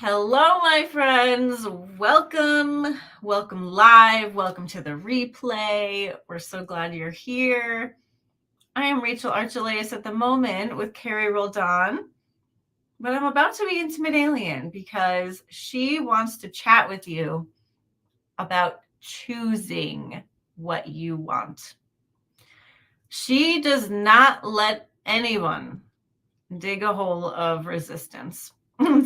Hello, my friends. Welcome live. Welcome to the replay. We're so glad you're here. I am Rachel Archelaus at the moment with Carrie Roldan, but I'm about to be Intimate Alien because she wants to chat with you about choosing what you want. She does not let anyone dig a hole of resistance.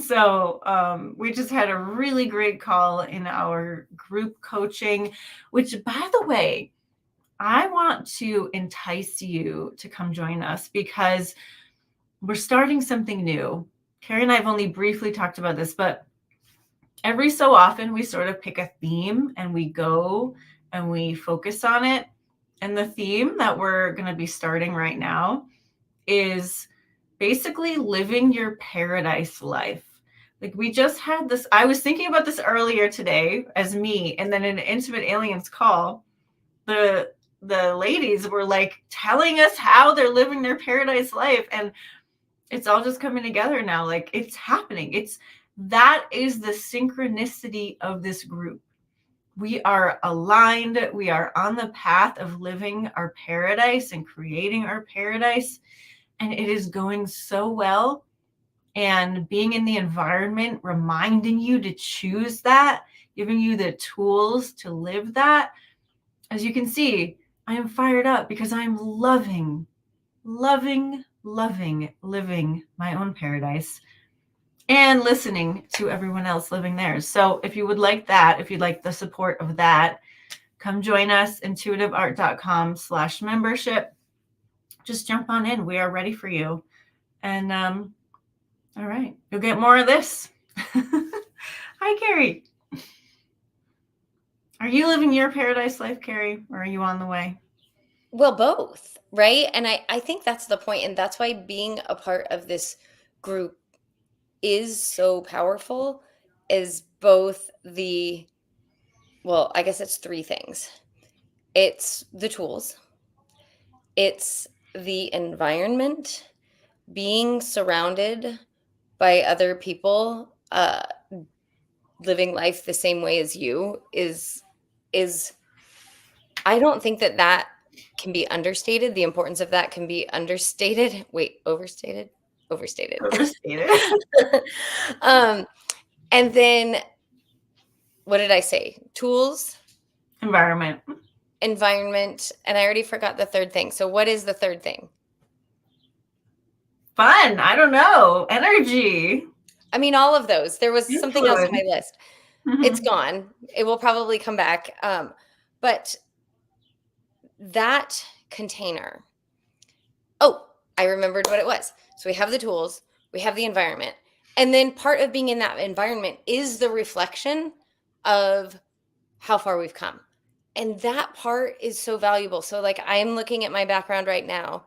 So we just had a really great call in our group coaching, which, by the way, I want to entice you to come join us because we're starting something new. Carrie and I have only briefly talked about this, but every so often we sort of pick a theme and we go and we focus on it. And the theme that we're going to be starting right now is basically living your paradise life. Like, we just had this, I was thinking about this earlier today as me, and then in an Intimate Aliens call, the ladies were like telling us how they're living their paradise life, and it's all just coming together now. Like, it's happening. That is the synchronicity of this group. We are aligned. We are on the path of living our paradise and creating our paradise. And it is going so well. And being in the environment, reminding you to choose that, giving you the tools to live that. As you can see, I am fired up because I'm loving living my own paradise and listening to everyone else living theirs. So if you would like that, if you'd like the support of that, come join us, intuitiveart.com/membership. Just jump on in. We are ready for you. And all right, you'll get more of this. Hi, Carrie. Are you living your paradise life, Carrie, or are you on the way? Well, both, right? And I think that's the point. And that's why being a part of this group is so powerful, is both I guess it's three things. It's the tools. It's the environment, being surrounded by other people living life the same way as you is I don't think that can be understated. The importance of that can be understated. Wait, overstated? Overstated. And then what did I say? Tools, environment, and I already forgot the third thing. So what is the third thing? Fun. I don't know. Energy. I mean, all of those. There was something else on my list. Mm-hmm. It's gone. It will probably come back. But that container. Oh, I remembered what it was. So we have the tools, we have the environment. And then part of being in that environment is the reflection of how far we've come. And that part is so valuable. So like, I am looking at my background right now.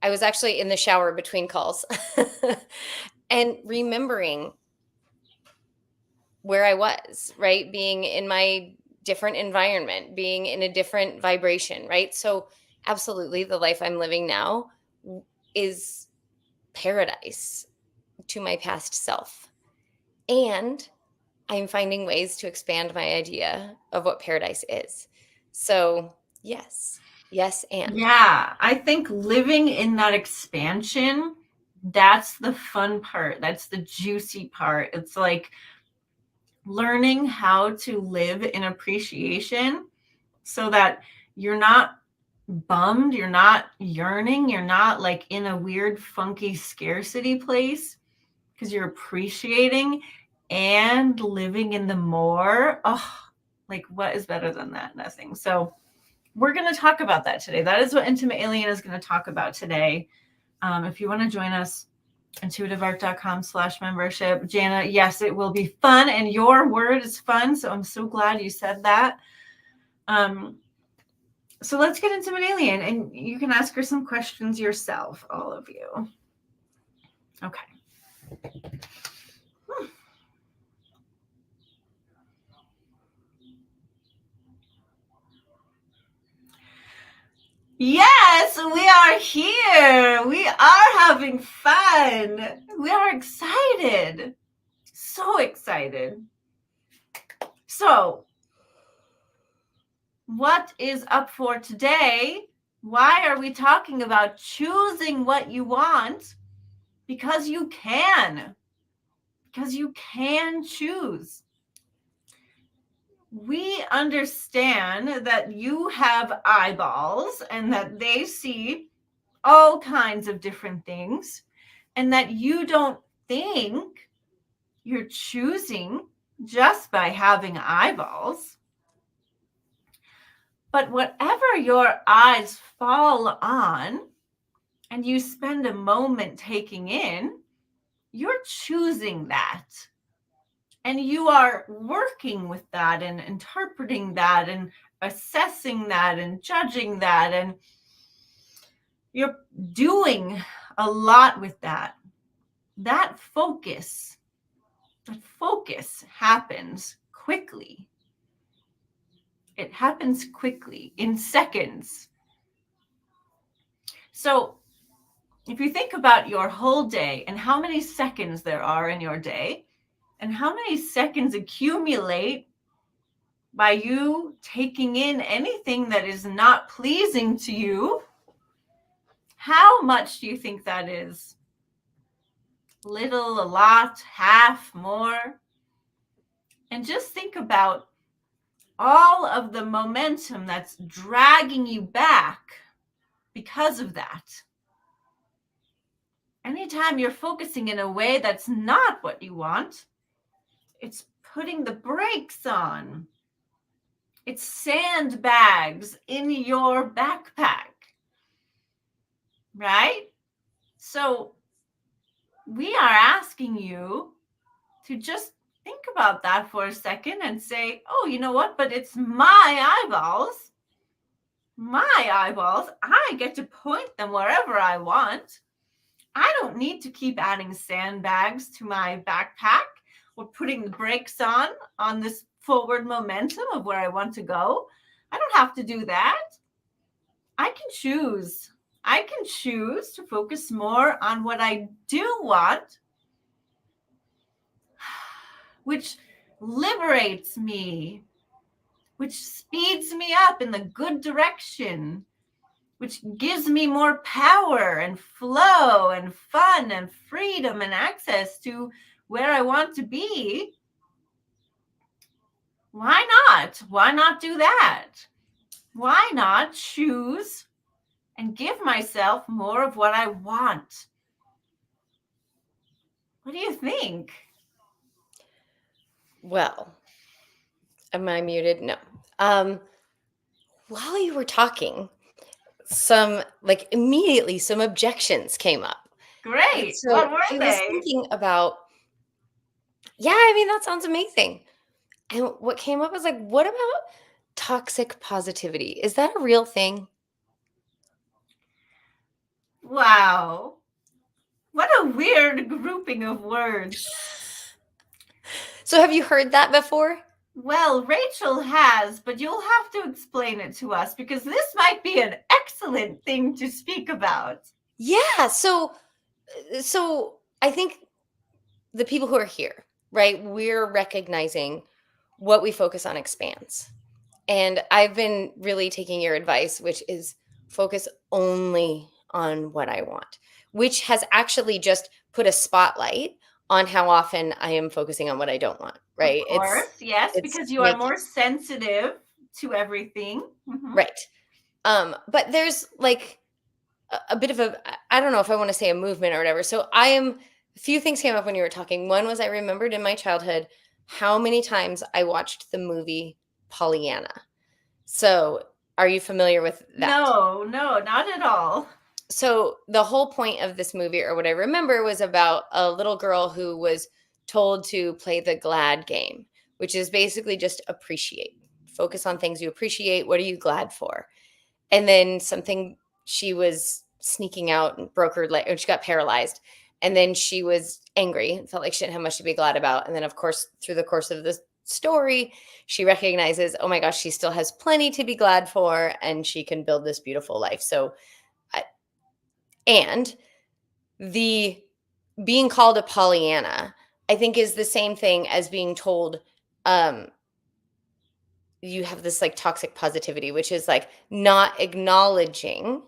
I was actually in the shower between calls and remembering where I was, right? Being in my different environment, being in a different vibration, right? So absolutely, the life I'm living now is paradise to my past self. And I'm finding ways to expand my idea of what paradise is. So yes, and. Yeah, I think living in that expansion, that's the fun part. That's the juicy part. It's like learning how to live in appreciation so that you're not bummed, you're not yearning, you're not like in a weird, funky scarcity place, because you're appreciating and living in the more. Oh, like, what is better than that? Nothing. So we're going to talk about that today. That is what Intimate Alien is going to talk about today. If you want to join us, intuitiveart.com/membership. Jana, yes, it will be fun. And your word is fun. So I'm so glad you said that. So let's get Intimate Alien, and you can ask her some questions yourself, all of you. Okay. Yes, we are here. We are having fun. We are excited. So excited. So, what is up for today? Why are we talking about choosing what you want? Because you can. Because you can choose. We understand that you have eyeballs and that they see all kinds of different things, and that you don't think you're choosing just by having eyeballs. But whatever your eyes fall on and you spend a moment taking in, you're choosing that. And you are working with that and interpreting that and assessing that and judging that. And you're doing a lot with that. That focus happens quickly. It happens quickly, in seconds. So if you think about your whole day and how many seconds there are in your day, and how many seconds accumulate by you taking in anything that is not pleasing to you, how much do you think that is? Little, a lot, half, more? And just think about all of the momentum that's dragging you back because of that. Anytime you're focusing in a way that's not what you want, it's putting the brakes on. It's sandbags in your backpack, right? So we are asking you to just think about that for a second and say, oh, you know what? But it's my eyeballs. My eyeballs. I get to point them wherever I want. I don't need to keep adding sandbags to my backpack or putting the brakes on this forward momentum of where I want to go. I don't have to do that. I can choose. I can choose to focus more on what I do want, which liberates me, which speeds me up in the good direction, which gives me more power and flow and fun and freedom and access to where I want to be. Why not? Why not do that? Why not choose and give myself more of what I want? What do you think? Well, am I muted? No. While you were talking, immediately some objections came up. Great. So What were I was they? thinking about, yeah, I mean, that sounds amazing. And what came up was like, what about toxic positivity? Is that a real thing? Wow. What a weird grouping of words. So have you heard that before? Well, Rachel has, but you'll have to explain it to us because this might be an excellent thing to speak about. Yeah. So I think the people who are here, right, we're recognizing what we focus on expands. And I've been really taking your advice, which is focus only on what I want, which has actually just put a spotlight on how often I am focusing on what I don't want, right? Of course, yes, It's because you are making more sensitive to everything. right. But there's like a bit of I don't know if I want to say a movement or whatever. So a few things came up when you were talking. One was I remembered in my childhood how many times I watched the movie Pollyanna. So are you familiar with that? No, not at all. So the whole point of this movie, or what I remember, was about a little girl who was told to play the GLAD game, which is basically just appreciate. Focus on things you appreciate. What are you glad for? And then she was sneaking out and broke her leg, and she got paralyzed. And then she was angry and felt like she didn't have much to be glad about. And then, of course, through the course of the story, she recognizes, oh my gosh, she still has plenty to be glad for, and she can build this beautiful life. So, and the being called a Pollyanna, I think is the same thing as being told, you have this like toxic positivity, which is like not acknowledging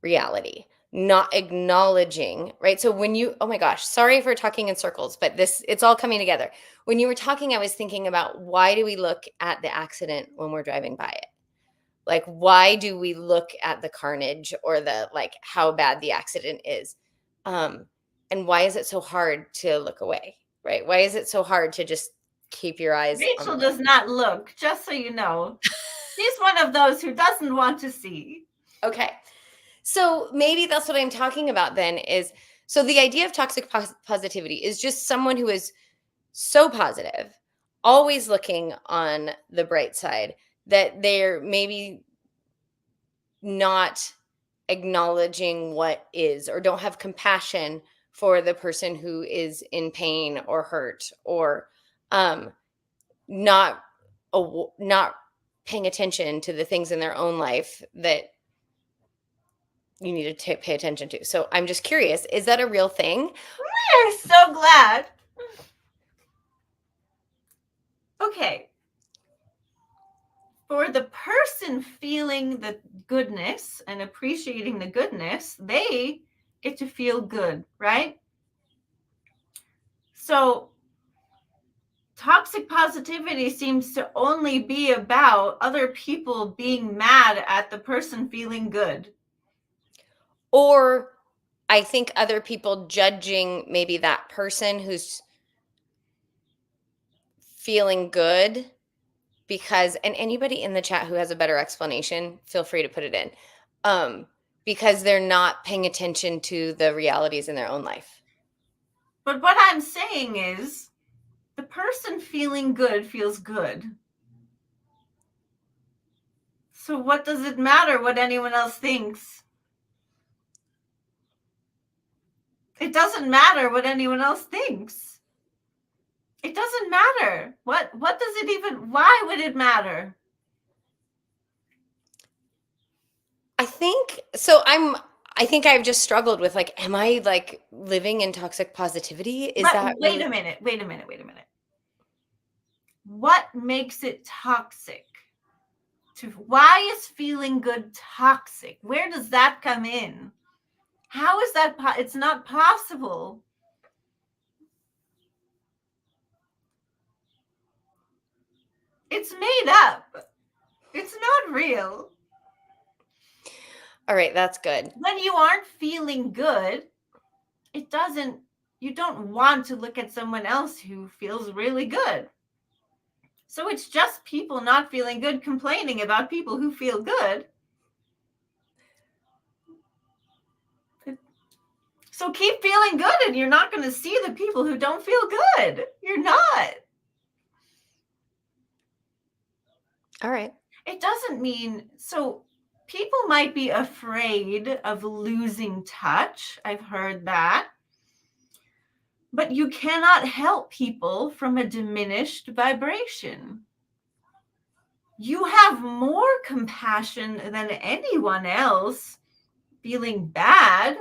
reality, not acknowledging, right? So when you, oh my gosh, sorry for talking in circles, but it's all coming together. When you were talking, I was thinking about, why do we look at the accident when we're driving by it? Like, why do we look at the carnage or the, like, how bad the accident is? And why is it so hard to look away, right? Why is it so hard to just keep your eyes on Rachel the does not look, just so you know. She's one of those who doesn't want to see. Okay. So maybe that's what I'm talking about then is, so the idea of toxic positivity is just someone who is so positive, always looking on the bright side, that they're maybe not acknowledging what is, or don't have compassion for the person who is in pain or hurt, or um, not not paying attention to the things in their own life that you need to pay attention to. So I'm just curious, is that a real thing? We're so glad. Okay. For the person feeling the goodness and appreciating the goodness, they get to feel good, right? So toxic positivity seems to only be about other people being mad at the person feeling good. Or I think other people judging maybe that person who's feeling good, because, and anybody in the chat who has a better explanation, feel free to put it in. Because they're not paying attention to the realities in their own life. But what I'm saying is, the person feeling good feels good. So what does it matter what anyone else thinks? It doesn't matter what anyone else thinks. It doesn't matter. What does it even, why would it matter? I think I've just struggled with, like, am I like living in toxic positivity? Is But that wait a minute. What makes it toxic? Why is feeling good toxic? Where does that come in? How is that? It's not possible. It's made up. It's not real. All right, that's good. When you aren't feeling good, you don't want to look at someone else who feels really good. So it's just people not feeling good complaining about people who feel good. So keep feeling good, and you're not going to see the people who don't feel good. You're not. All right. It doesn't mean, so people might be afraid of losing touch. I've heard that. But you cannot help people from a diminished vibration. You have more compassion than anyone else feeling bad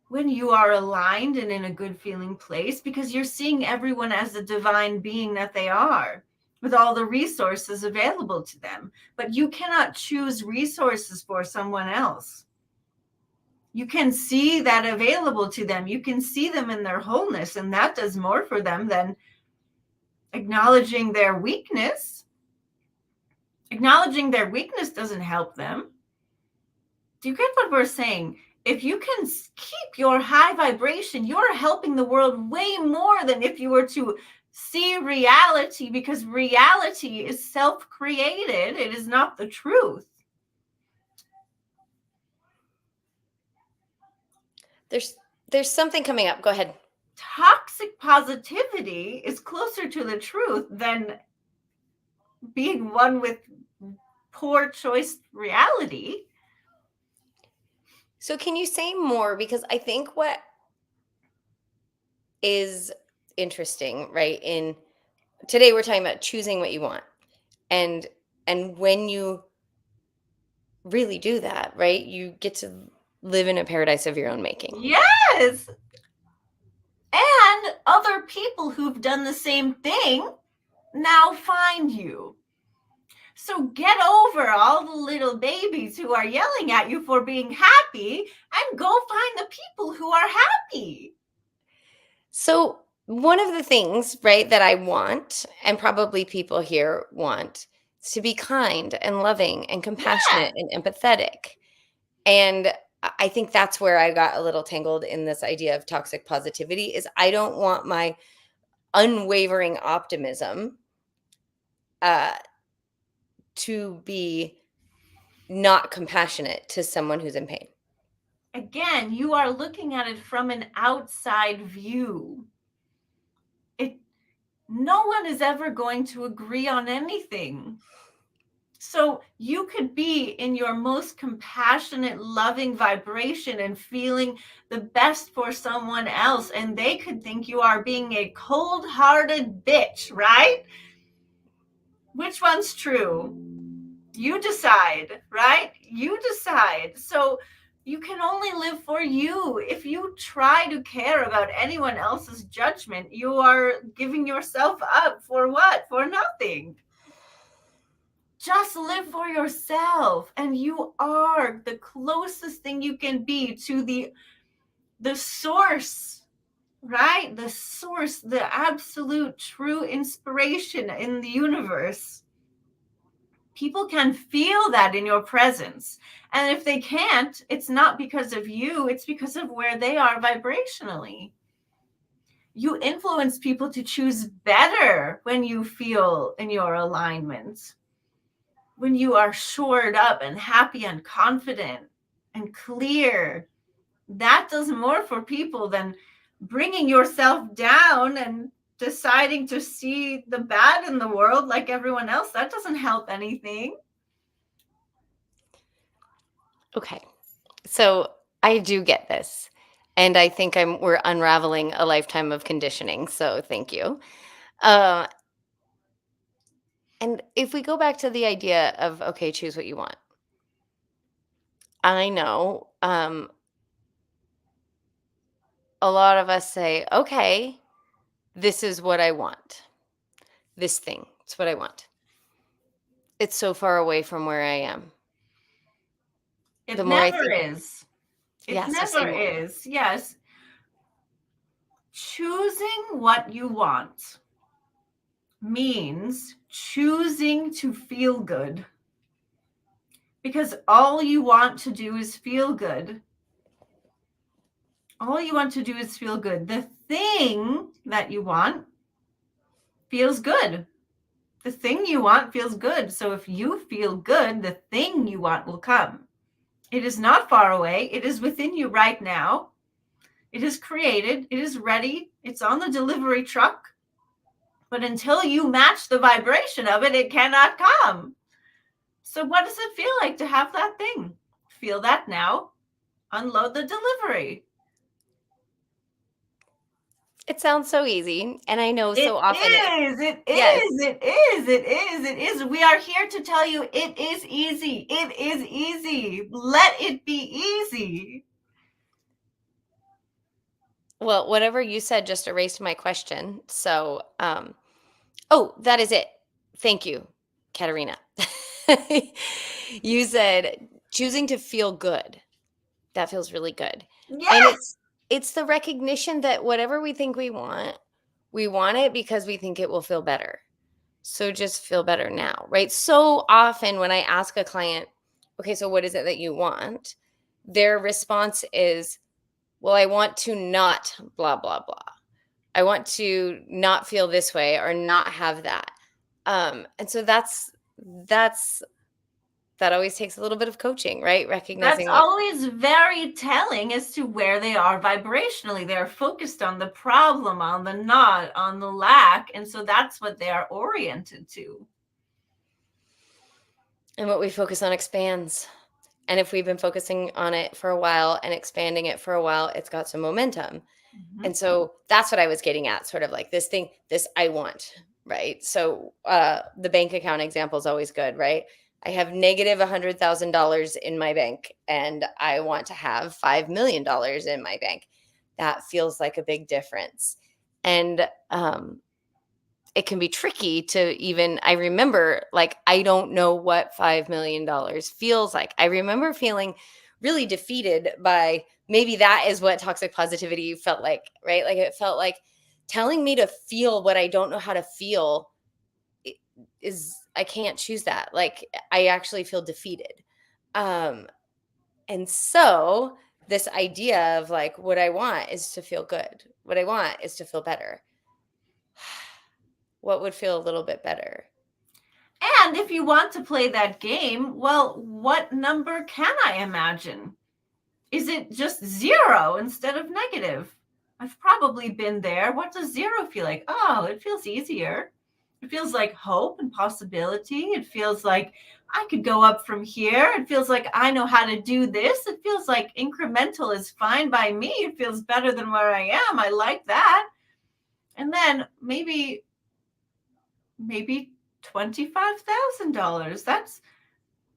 when you are aligned and in a good feeling place, because you're seeing everyone as the divine being that they are, with all the resources available to them. But you cannot choose resources for someone else. You can see that available to them. You can see them in their wholeness, and that does more for them than acknowledging their weakness. Acknowledging their weakness doesn't help them. Do you get what we're saying? If you can keep your high vibration, you're helping the world way more than if you were to see reality, because reality is self-created. It is not the truth. There's something coming up. Go ahead. Toxic positivity is closer to the truth than being one with poor choice reality. So can you say more? Because I think what is interesting, right? In today we're talking about choosing what you want. And when you really do that, right? You get to live in a paradise of your own making. Yes. And other people who've done the same thing now find you. So get over all the little babies who are yelling at you for being happy and go find the people who are happy. So one of the things, right, that I want, and probably people here want, is to be kind and loving and compassionate and empathetic. And I think that's where I got a little tangled in this idea of toxic positivity is I don't want my unwavering optimism to be not compassionate to someone who's in pain. Again, you are looking at it from an outside view. No one is ever going to agree on anything. So you could be in your most compassionate, loving vibration and feeling the best for someone else, and they could think you are being a cold-hearted bitch, right? Which one's true? You decide, right? You decide. So you can only live for you. If you try to care about anyone else's judgment, you are giving yourself up for what? For nothing. Just live for yourself, and you are the closest thing you can be to the source, right? The source, the absolute true inspiration in the universe. People can feel that in your presence. And if they can't, it's not because of you, it's because of where they are vibrationally. You influence people to choose better when you feel in your alignment. When you are shored up and happy and confident and clear, that does more for people than bringing yourself down and deciding to see the bad in the world like everyone else. That doesn't help anything. Okay. So I do get this. And I think we're unraveling a lifetime of conditioning. So thank you. And if we go back to the idea of, okay, choose what you want. I know a lot of us say, okay, this is what I want. This thing, it's what I want. It's so far away from where I am. It never is. It never is. Yes. Choosing what you want means choosing to feel good. Because all you want to do is feel good. All you want to do is feel good. The thing that you want feels good. The thing you want feels good. So if you feel good, the thing you want will come. It is not far away. It is within you right now. It is created. It is ready. It's on the delivery truck. But until you match the vibration of it, it cannot come. So what does it feel like to have that thing? Feel that now. Unload the delivery. It sounds so easy. And I know so often. It is. We are here to tell you it is easy. It is easy. Let it be easy. Well, whatever you said just erased my question. So, that is it. Thank you, Katerina. You said choosing to feel good. That feels really good. Yes. And it's the recognition that whatever we think we want it because we think it will feel better. So just feel better now, right? So often when I ask a client, okay, so what is it that you want? Their response is, well, I want to not blah, blah, blah. I want to not feel this way or not have that. And so that always takes a little bit of coaching, right? Recognizing that's always very telling as to where they are vibrationally. They're focused on the problem, on the not, on the lack. And so that's what they are oriented to. And what we focus on expands. And if we've been focusing on it for a while and expanding it for a while, it's got some momentum. Mm-hmm. And so that's what I was getting at, sort of like this I want, right? So the bank account example is always good, right? I have negative $100,000 in my bank and I want to have $5 million in my bank. that feels like a big difference. And it can be tricky to even, I remember, like, I don't know what $5 million feels like. I remember feeling really defeated by, maybe that is what toxic positivity felt like, right? Like, it felt like telling me to feel what I don't know how to feel is, I can't choose that. Like, I actually feel defeated. And so this idea of like, what I want is to feel good. What I want is to feel better. What would feel a little bit better? And if you want to play that game, well, what number can I imagine? Is it just 0 instead of negative? I've probably been there. What does 0 feel like? Oh, it feels easier. It feels like hope and possibility. It feels like I could go up from here. It feels like I know how to do this. It feels like incremental is fine by me. It feels better than where I am. I like that. And then maybe $25,000. That's,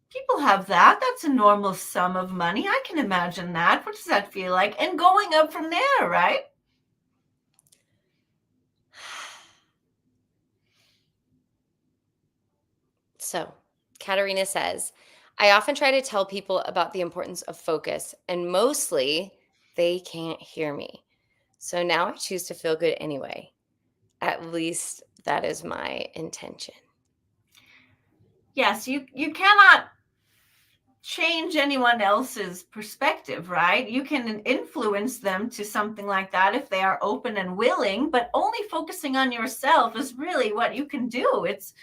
people have that. That's a normal sum of money. I can imagine that. What does that feel like? And going up from there, right? So, Katerina says, I often try to tell people about the importance of focus, and mostly they can't hear me. So now I choose to feel good anyway. At least that is my intention. Yes, you cannot change anyone else's perspective, right? You can influence them to something like that if they are open and willing, but only focusing on yourself is really what you can do. It's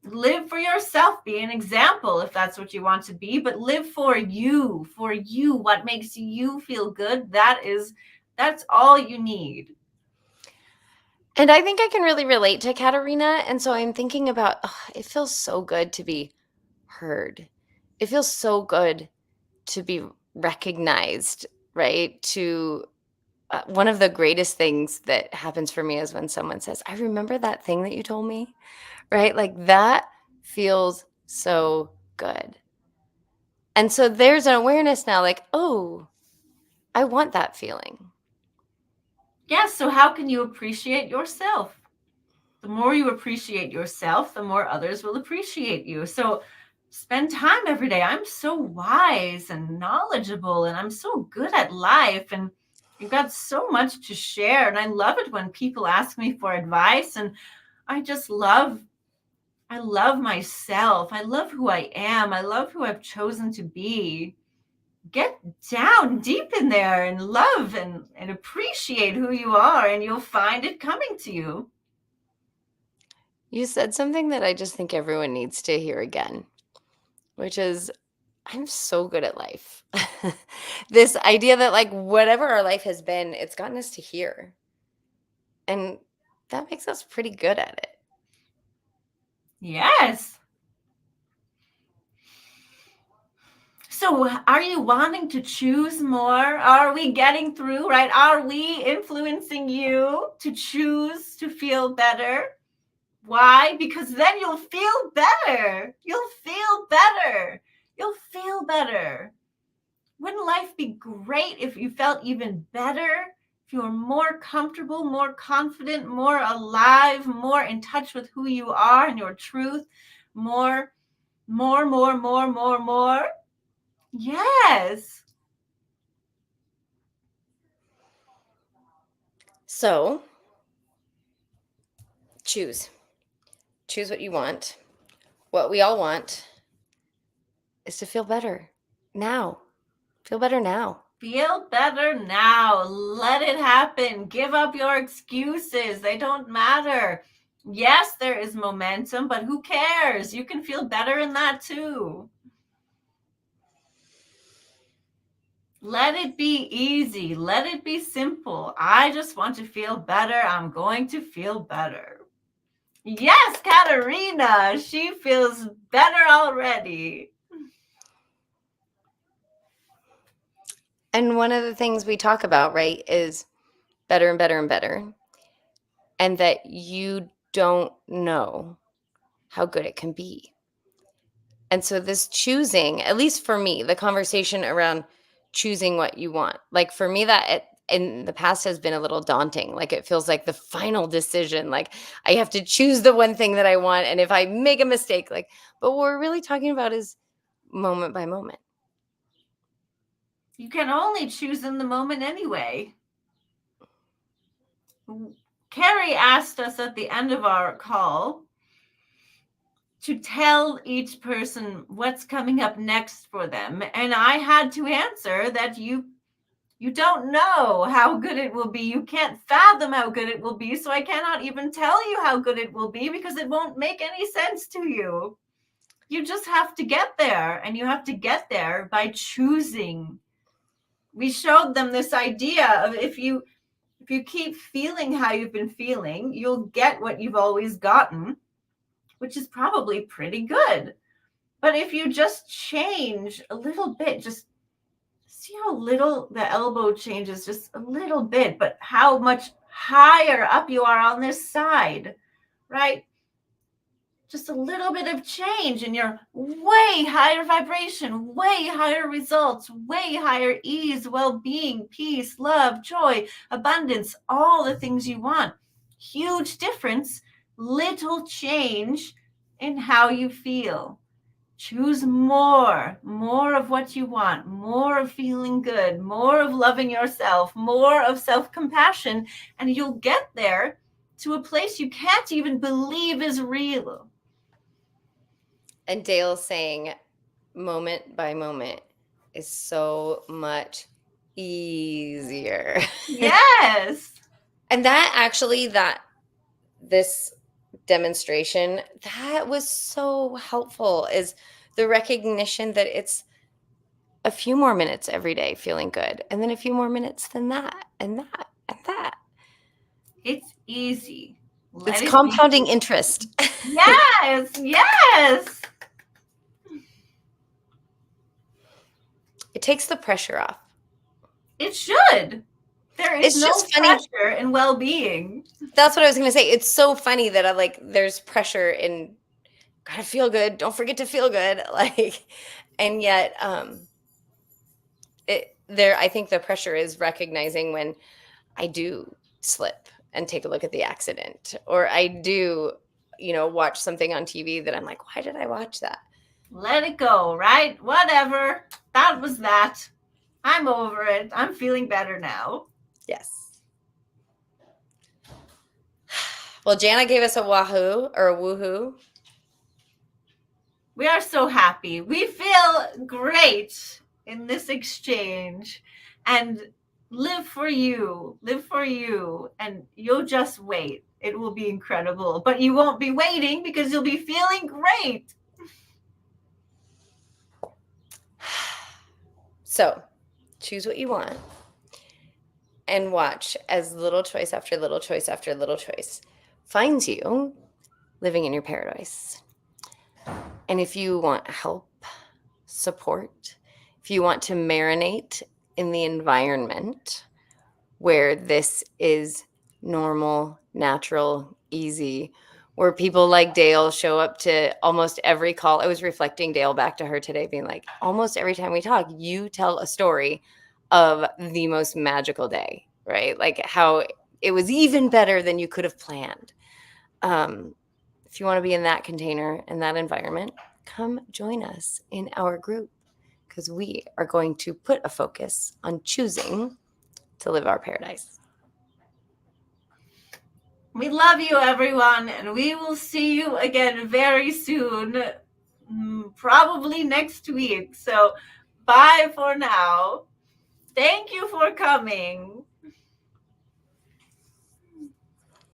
live for yourself, be an example if that's what you want to be, but live for you, what makes you feel good. That's all you need. And I think I can really relate to Katerina. And so I'm thinking about, it feels so good to be heard. It feels so good to be recognized, right? To one of the greatest things that happens for me is when someone says, I remember that thing that you told me, right? Like, that feels so good. And so there's an awareness now, like, oh, I want that feeling. Yes, so how can you appreciate yourself? The more you appreciate yourself, the more others will appreciate you. So spend time every day. I'm so wise and knowledgeable, and I'm so good at life, and you've got so much to share. And I love it when people ask me for advice, and I love myself. I love who I am. I love who I've chosen to be. Get down deep in there and love and appreciate who you are, and you'll find it coming to you. You said something that I just think everyone needs to hear again, which is, I'm so good at life. This idea that, like, whatever our life has been, it's gotten us to here. And that makes us pretty good at it. Yes. So are you wanting to choose more? Are we getting through, right? Are we influencing you to choose to feel better? Why? Because then you'll feel better. You'll feel better. You'll feel better. Wouldn't life be great if you felt even better? If you were more comfortable, more confident, more alive, more in touch with who you are and your truth, more. Yes. So choose what you want. What we all want is to feel better now. Feel better now. Feel better now. Let it happen. Give up your excuses. They don't matter. Yes, there is momentum, but who cares? You can feel better in that too. Let it be easy. Let it be simple. I just want to feel better. I'm going to feel better. Yes, Katerina, she feels better already. And one of the things we talk about, right, is better and better and better. And that you don't know how good it can be. And so this choosing, at least for me, the conversation around choosing what you want, like for me, that in the past has been a little daunting. Like it feels like the final decision. Like I have to choose the one thing that I want. And if I make a mistake, but what we're really talking about is moment by moment. You can only choose in the moment anyway. Carrie asked us at the end of our call to tell each person what's coming up next for them. And I had to answer that you don't know how good it will be. You can't fathom how good it will be. So I cannot even tell you how good it will be because it won't make any sense to you. You just have to get there, and you have to get there by choosing. We showed them this idea of if you keep feeling how you've been feeling, you'll get what you've always gotten, which is probably pretty good. But if you just change a little bit, just see how little the elbow changes, just a little bit, but how much higher up you are on this side, right? Just a little bit of change and you're way higher vibration, way higher results, way higher ease, well-being, peace, love, joy, abundance, all the things you want. Huge difference, little change in how you feel. Choose more of what you want, more of feeling good, more of loving yourself, more of self-compassion, and you'll get there to a place you can't even believe is real. And Dale's saying moment by moment is so much easier. Yes. And this demonstration, that was so helpful, is the recognition that it's a few more minutes every day feeling good, and then a few more minutes than that, and that, and that. It's easy. It's compounding be. interest. Yes, yes. It takes the pressure off. It should. There is no pressure in well-being. That's what I was going to say. It's so funny that there's pressure in gotta feel good. Don't forget to feel good. And yet, I think the pressure is recognizing when I do slip and take a look at the accident, or I do, watch something on TV that I'm like, why did I watch that? Let it go, right? Whatever. That was that. I'm over it. I'm feeling better now. Yes. Well, Jana gave us a wahoo or a woohoo. We are so happy. We feel great in this exchange. And live for you, and you'll just wait. It will be incredible, but you won't be waiting because you'll be feeling great. So choose what you want and watch as little choice after little choice after little choice finds you living in your paradise. And if you want help, support, if you want to marinate in the environment where this is normal, natural, easy, where people like Dale show up to almost every call. I was reflecting Dale back to her today, being like, almost every time we talk, you tell a story of the most magical day, right? Like how it was even better than you could have planned. If you want to be in that container, in that environment, come join us in our group, because we are going to put a focus on choosing to live our paradise. We love you, everyone, and we will see you again very soon, probably next week. So bye for now. Thank you for coming.